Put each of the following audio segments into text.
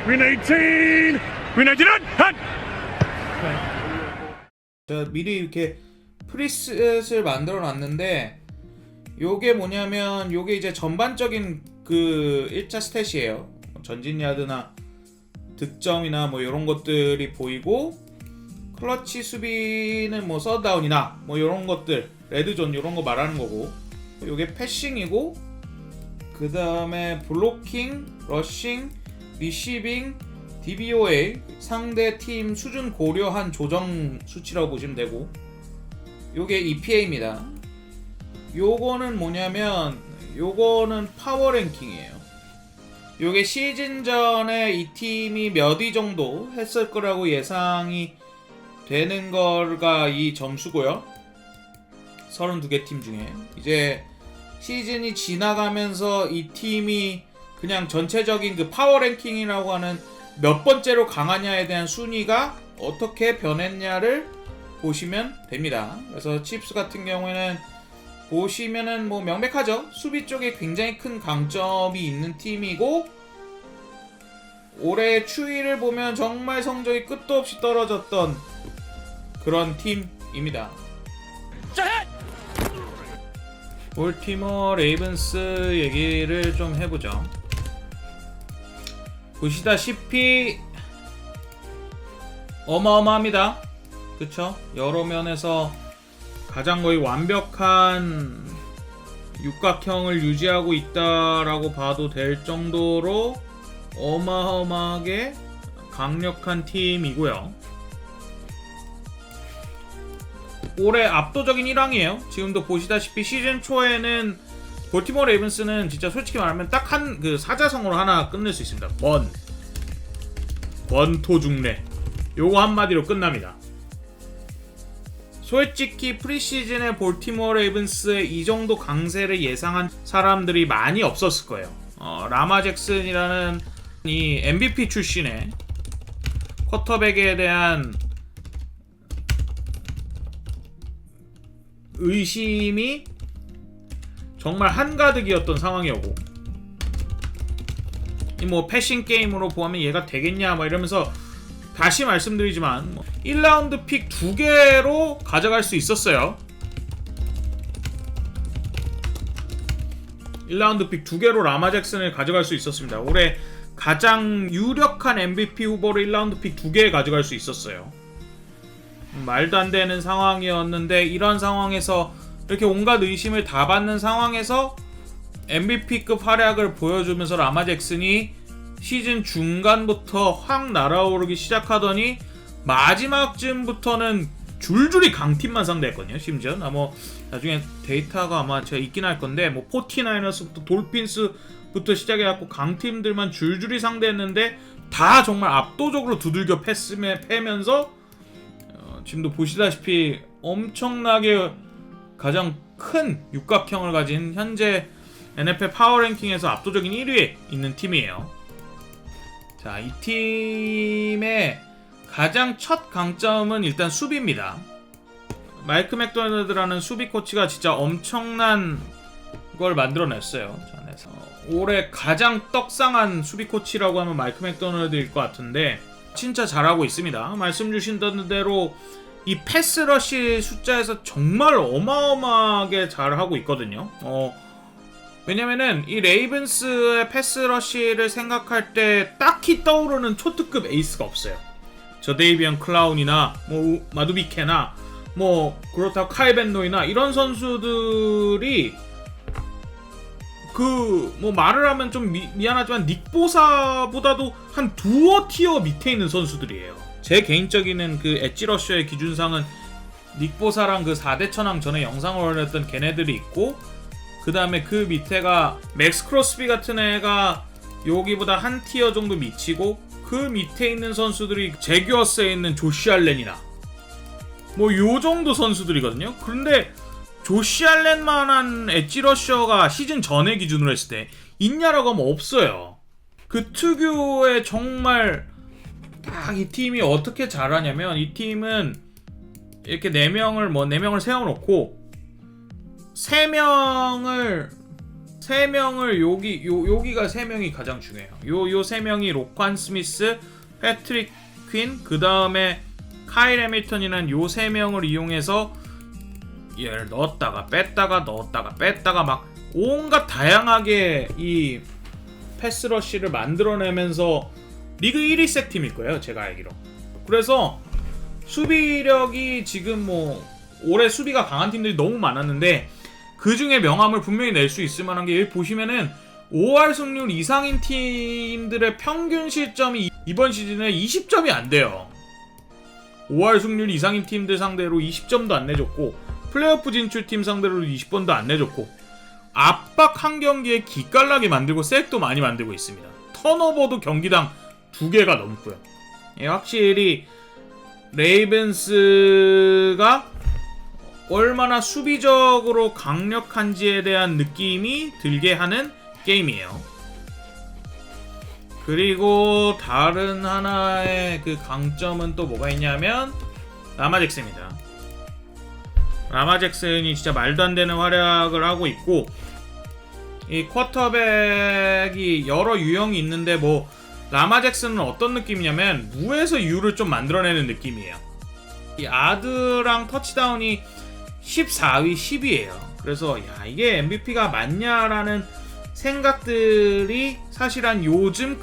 Win 18! Win 18! 한! 제가 미리 이렇게 프리셋을 만들어 놨는데 요게 뭐냐면 요게 이제 전반적인 그 1차 스탯이에요. 전진 야드나 득점이나 뭐 이런 것들이 보이고 클러치 수비는 뭐 서다운이나 뭐 이런 것들 레드존 이런 거 말하는 거고 요게 패싱이고 그 다음에 블로킹, 러싱, 리시빙, DVOA 상대 팀 수준 고려한 조정 수치라고 보시면 되고 요게 EPA입니다. 요거는 뭐냐면 요거는 파워 랭킹이에요. 요게 시즌 전에 이 팀이 몇 위 정도 했을 거라고 예상이 되는 거가 이 점수고요. 32개 팀 중에 이제 시즌이 지나가면서 이 팀이 그냥 전체적인 그 파워 랭킹이라고 하는 몇 번째로 강하냐에 대한 순위가 어떻게 변했냐를 보시면 됩니다. 그래서 칩스 같은 경우에는 보시면은 뭐 명백하죠. 수비 쪽에 굉장히 큰 강점이 있는 팀이고 올해 추이를 보면 정말 성적이 끝도 없이 떨어졌던 그런 팀입니다. 볼티모어 레이븐스 얘기를 좀 해보죠. 보시다시피 어마어마합니다. 그쵸? 여러 면에서 가장 거의 완벽한 육각형을 유지하고 있다라고 봐도 될 정도로 어마어마하게 강력한 팀이고요. 올해 압도적인 1왕이에요. 지금도 보시다시피 시즌 초에는 볼티모어 레이븐스는 진짜 솔직히 말하면 딱 한 그 사자성어로 하나 끝낼 수 있습니다. 권토중래. 요거 한마디로 끝납니다. 솔직히 프리시즌에 볼티모어 레이븐스의 이 정도 강세를 예상한 사람들이 많이 없었을 거예요. 라마 잭슨이라는 이 MVP 출신의 쿼터백에 대한 의심이 정말 한가득이었던 상황이었고 이 뭐 패싱 게임으로 보면 얘가 되겠냐 막 이러면서 다시 말씀드리지만 1라운드 픽 2개로 가져갈 수 있었어요. 1라운드 픽 2개로 라마 잭슨을 가져갈 수 있었습니다. 올해 가장 유력한 MVP 후보를 1라운드 픽 2개 가져갈 수 있었어요. 말도 안 되는 상황이었는데 이런 상황에서 이렇게 온갖 의심을 다 받는 상황에서 MVP급 활약을 보여주면서 라마 잭슨이 시즌 중간부터 확 날아오르기 시작하더니 마지막쯤부터는 줄줄이 강팀만 상대했거든요. 심지어 뭐 나중에 데이터가 아마 제가 있긴 할 건데 뭐 49ers부터 돌핀스부터 시작해갖고 강팀들만 줄줄이 상대했는데 다 정말 압도적으로 두들겨 패면서 지금도 보시다시피 엄청나게 가장 큰 육각형을 가진 현재 NFL 파워랭킹에서 압도적인 1위에 있는 팀이에요. 자, 이 팀의 가장 첫 강점은 일단 수비입니다. 마이크 맥도날드라는 수비 코치가 진짜 엄청난 걸 만들어냈어요. 자, 그래서 올해 가장 떡상한 수비 코치라고 하면 마이크 맥도날드일 것 같은데 진짜 잘하고 있습니다. 말씀 주신 대로 이 패스러시 숫자에서 정말 어마어마하게 잘하고 있거든요. 왜냐면은 이 레이븐스의 패스러시를 생각할 때 딱히 떠오르는 초특급 에이스가 없어요. 저 데이비언 클라운이나 뭐 마두비케나 뭐 그렇다고 카이 벤노이나 이런 선수들이 그 뭐 말을 하면 좀 미안하지만 닉보사보다도 한 두어 티어 밑에 있는 선수들이에요. 제 개인적인 그 엣지러셔의 기준상은 닉보사랑 그 4대 천왕 전에 영상을 올렸던 걔네들이 있고 그 다음에 그 밑에가 맥스 크로스비 같은 애가 여기보다 한 티어 정도 미치고 그 밑에 있는 선수들이 제규어스에 있는 조시 알렌이나 뭐 요 정도 선수들이거든요. 그런데 조시 알렌만한 엣지러셔가 시즌 전에 기준으로 했을 때 있냐라고 하면 없어요. 그 특유의 정말 딱 이 팀이 어떻게 잘하냐면 이 팀은 이렇게 4명을 세워놓고 3명을 세 명을 여기가 세 명이 가장 중요해요. 요 세 명이 로칸 스미스, 패트릭 퀸, 그 다음에 카일 해밀턴이라는 요 세 명을 이용해서 얘를 넣었다가 뺐다가 막 온갖 다양하게 이 패스러쉬를 만들어내면서 리그 1위 색팀일 거예요, 제가 알기로. 그래서 수비력이 지금 뭐 올해 수비가 강한 팀들이 너무 많았는데 그 중에 명함을 분명히 낼 수 있을 만한 게 여기 보시면은 5할 승률 이상인 팀들의 평균 실점이 이번 시즌에 20점이 안 돼요. 5할 승률 이상인 팀들 상대로 20점도 안 내줬고 플레이오프 진출팀 상대로 20번도 안 내줬고 압박 한 경기에 기깔나게 만들고 셀도 많이 만들고 있습니다. 턴오버도 경기당 2개가 넘고요. 예, 확실히 레이븐스가 얼마나 수비적으로 강력한지에 대한 느낌이 들게 하는 게임이에요. 그리고 다른 하나의 그 강점은 또 뭐가 있냐면 라마 잭슨입니다. 라마 잭슨이 진짜 말도 안 되는 활약을 하고 있고 이 쿼터백이 여러 유형이 있는데 뭐 라마 잭슨은 어떤 느낌이냐면 무에서 유를 좀 만들어내는 느낌이에요. 이 아드랑 터치다운이 14위, 10위예요. 그래서 야 이게 MVP가 맞냐라는 생각들이 사실 한 요즘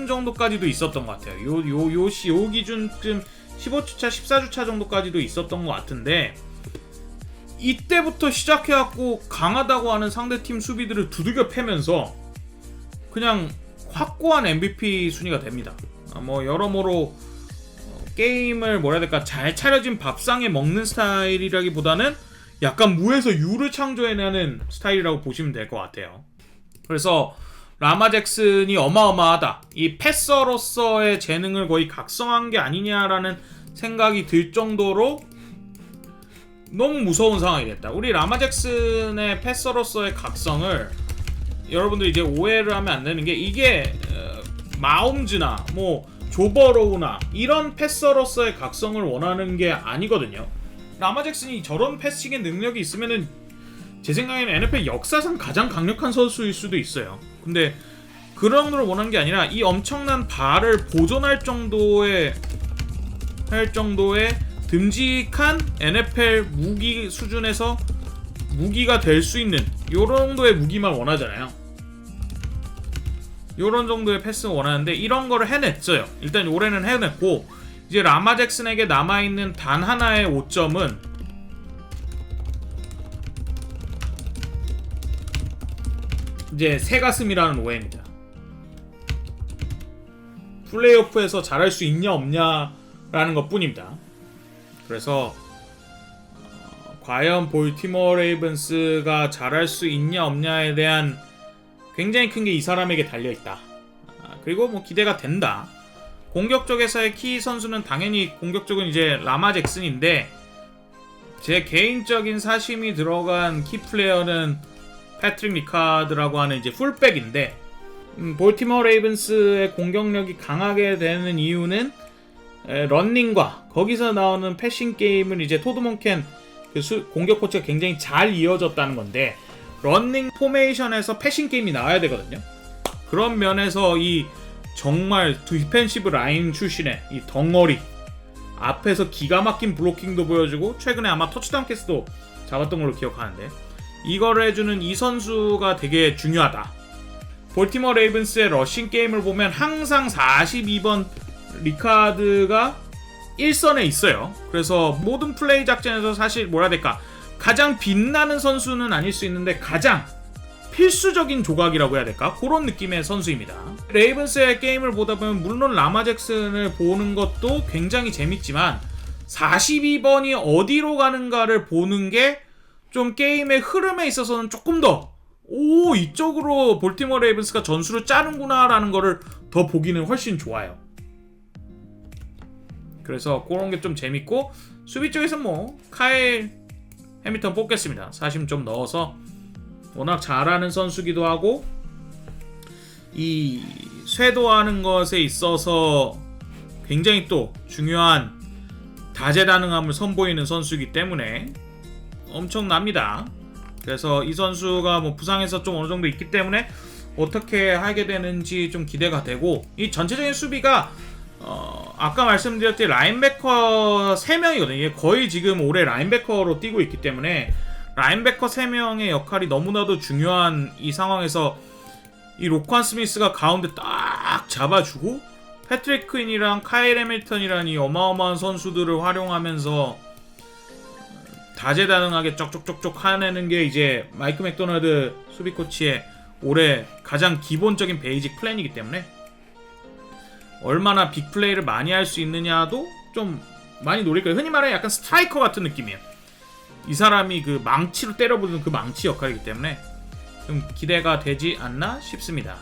정도까지도 있었던 것 같아요. 요 기준쯤 15주차, 14주차 정도까지도 있었던 것 같은데 이때부터 시작해갖고 강하다고 하는 상대팀 수비들을 두들겨 패면서 그냥 확고한 MVP 순위가 됩니다. 뭐 여러모로 게임을 뭐라 해야 될까 잘 차려진 밥상에 먹는 스타일이라기보다는 약간 무에서 유를 창조해내는 스타일이라고 보시면 될 것 같아요. 그래서 라마 잭슨이 어마어마하다. 이 패서로서의 재능을 거의 각성한 게 아니냐라는 생각이 들 정도로 너무 무서운 상황이 됐다. 우리 라마 잭슨의 패서로서의 각성을 여러분들 이제 오해를 하면 안 되는 게 이게 마홈즈나 뭐 조버로우나 이런 패서로서의 각성을 원하는 게 아니거든요. 라마 잭슨이 저런 패싱의 능력이 있으면은 제 생각에는 NFL 역사상 가장 강력한 선수일 수도 있어요. 근데 그런 걸 원하는 게 아니라 이 엄청난 발을 보존할 정도의 듬직한 NFL 무기 수준에서 무기가 될 수 있는 요런 정도의 무기만 원하잖아요. 요런 정도의 패스를 원하는데 이런 거를 해냈어요. 일단 올해는 해냈고 이제 라마 잭슨에게 남아있는 단 하나의 오점은 이제 새가슴이라는 오해입니다. 플레이오프에서 잘할 수 있냐 없냐라는 것 뿐입니다. 그래서 과연 볼티모어 레이븐스가 잘할 수 있냐 없냐에 대한 굉장히 큰 게 이 사람에게 달려있다. 그리고 뭐 기대가 된다. 공격 쪽에서의 키 선수는 당연히 공격적은 이제 라마 잭슨인데 제 개인적인 사심이 들어간 키 플레이어는 패트릭 리카드라고 하는 이제 풀백인데 볼티모어 레이븐스의 공격력이 강하게 되는 이유는 런닝과 거기서 나오는 패싱 게임을 이제 토드 몬켄 공격 코치가 굉장히 잘 이어졌다는 건데 런닝 포메이션에서 패싱 게임이 나와야 되거든요. 그런 면에서 이 정말 디펜시브 라인 출신의 이 덩어리 앞에서 기가 막힌 블로킹도 보여주고 최근에 아마 터치다운 캐스도 잡았던 걸로 기억하는데 이거를 해주는 이 선수가 되게 중요하다. 볼티모어 레이븐스의 러싱 게임을 보면 항상 42번 리카드가 1선에 있어요. 그래서 모든 플레이 작전에서 사실 뭐라 해야 될까 가장 빛나는 선수는 아닐 수 있는데 가장 필수적인 조각이라고 해야 될까 그런 느낌의 선수입니다. 레이븐스의 게임을 보다 보면 물론 라마 잭슨을 보는 것도 굉장히 재밌지만 42번이 어디로 가는가를 보는 게 좀 게임의 흐름에 있어서는 조금 더 이쪽으로 볼티모어 레이븐스가 전술을 짜는구나 라는 거를 더 보기는 훨씬 좋아요. 그래서 그런 게 좀 재밌고 수비 쪽에서 뭐 카일 해밀턴 뽑겠습니다. 사심 좀 넣어서 워낙 잘하는 선수기도 하고 이 쇄도하는 것에 있어서 굉장히 또 중요한 다재다능함을 선보이는 선수이기 때문에 엄청납니다. 그래서 이 선수가 뭐 부상에서 좀 어느 정도 있기 때문에 어떻게 하게 되는지 좀 기대가 되고, 이 전체적인 수비가 아까 말씀드렸듯이 라인베커 3명이거든요. 이게 거의 지금 올해 라인베커로 뛰고 있기 때문에 라인베커 3명의 역할이 너무나도 중요한 이 상황에서 이 로칸 스미스가 가운데 딱 잡아주고 패트릭 퀸이랑 카일 해밀턴이랑 이 어마어마한 선수들을 활용하면서 다재다능하게 쩍쩍쩍쩍 해내는 게 이제 마이크 맥도날드 수비 코치의 올해 가장 기본적인 베이직 플랜이기 때문에 얼마나 빅플레이를 많이 할 수 있느냐도 좀 많이 노릴 거예요. 흔히 말해 약간 스트라이커 같은 느낌이에요. 이 사람이 그 망치로 때려부는 그 망치 역할이기 때문에 좀 기대가 되지 않나 싶습니다.